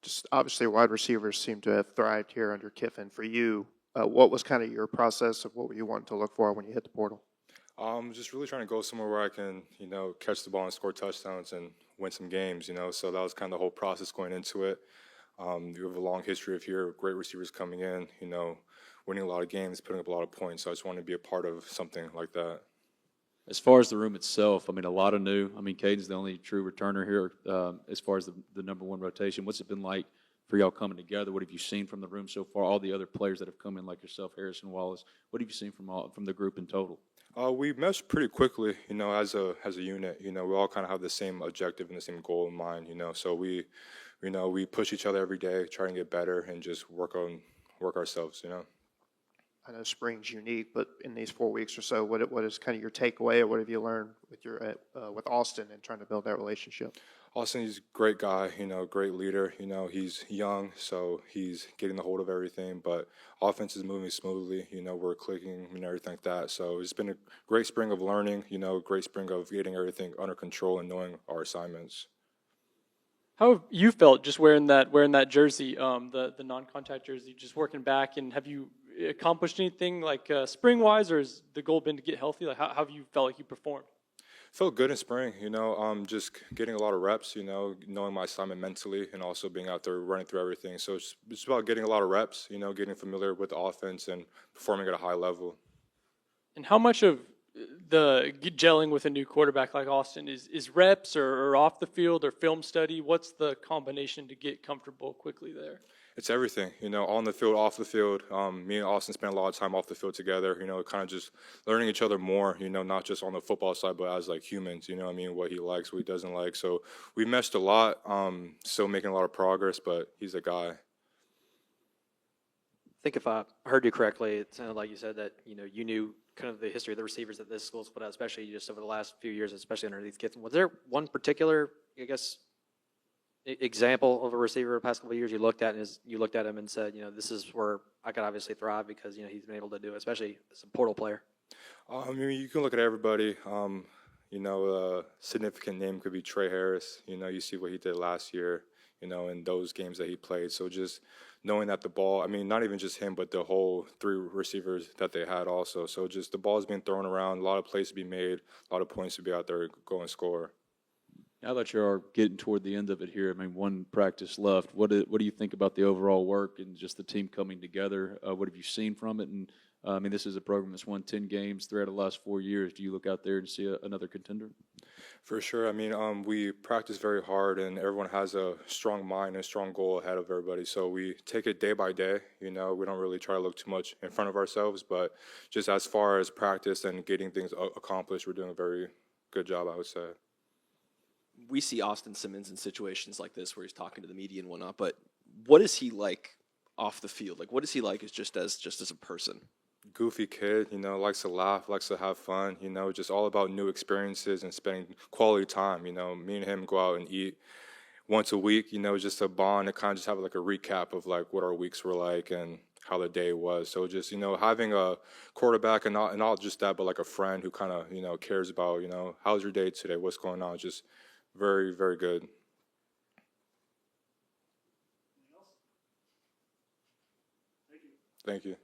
Just obviously wide receivers seem to have thrived here under Kiffin. For you, what was kind of your process of what were you wanting to look for when you hit the portal? Just really trying to go somewhere where I can, catch the ball and score touchdowns and win some games, So that was kind of the whole process going into it. You have a long history of here, great receivers coming in, winning a lot of games, putting up a lot of points. So I just wanted to be a part of something like that. As far as the room itself, I mean, a lot of new. I mean, Caden's the only true returner here as far as the number one rotation. What's it been like for y'all coming together? What have you seen from the room so far? All the other players that have come in, like yourself, Harrison Wallace. What have you seen from the group in total? We meshed pretty quickly, as a unit. We all kind of have the same objective and the same goal in mind. So we push each other every day, try and get better, and just work ourselves. I know spring's unique, but in these 4 weeks or so, what is kind of your takeaway, or what have you learned with Austin and trying to build that relationship? Austin, he's a great guy, great leader. He's young, so he's getting the hold of everything. But offense is moving smoothly. We're clicking and everything like that. So it's been a great spring of learning. Great spring of getting everything under control and knowing our assignments. How have you felt just wearing that jersey, the non-contact jersey, just working back? And have you accomplished anything like spring-wise, or has the goal been to get healthy? Like how have you felt like you performed? Felt good in spring, just getting a lot of reps, knowing my assignment mentally and also being out there running through everything. So it's about getting a lot of reps, getting familiar with the offense and performing at a high level. And how much of the gelling with a new quarterback like Austin is reps or off the field or film study? What's the combination to get comfortable quickly there? It's everything, on the field, off the field. Me and Austin spent a lot of time off the field together, kind of just learning each other more, not just on the football side, but as like humans, what he likes, what he doesn't like. So we meshed a lot, still making a lot of progress, but he's a guy. I think if I heard you correctly, it sounded like you said that, you knew kind of the history of the receivers that this school's put out, especially just over the last few years, especially under these kids. Was there one particular, example of a receiver the past couple of years you looked at him and said, this is where I could obviously thrive because, he's been able to do it, especially as a portal player? You can look at everybody. A significant name could be Trey Harris. You see what he did last year, in those games that he played. So just knowing that the ball, not even just him, but the whole three receivers that they had also. So just the ball's being thrown around, a lot of plays to be made, a lot of points to be out there, go and score. Now that you're getting toward the end of it here, one practice left. What do you think about the overall work and just the team coming together? What have you seen from it? And this is a program that's won 10 games throughout the last 4 years. Do you look out there and see another contender? For sure. We practice very hard, and everyone has a strong mind and a strong goal ahead of everybody. So we take it day by day. We don't really try to look too much in front of ourselves, but just as far as practice and getting things accomplished, we're doing a very good job, I would say. We see Austin Simmons in situations like this where he's talking to the media and whatnot, but what is he like off the field? Like, what is he like just as a person? Goofy kid, likes to laugh, likes to have fun, just all about new experiences and spending quality time. Me and him go out and eat once a week, just a bond and kind of just have like a recap of like what our weeks were like and how the day was. So just, having a quarterback and not just that, but like a friend who kind of, cares about, how's your day today? What's going on? Just very, very good. Thank you.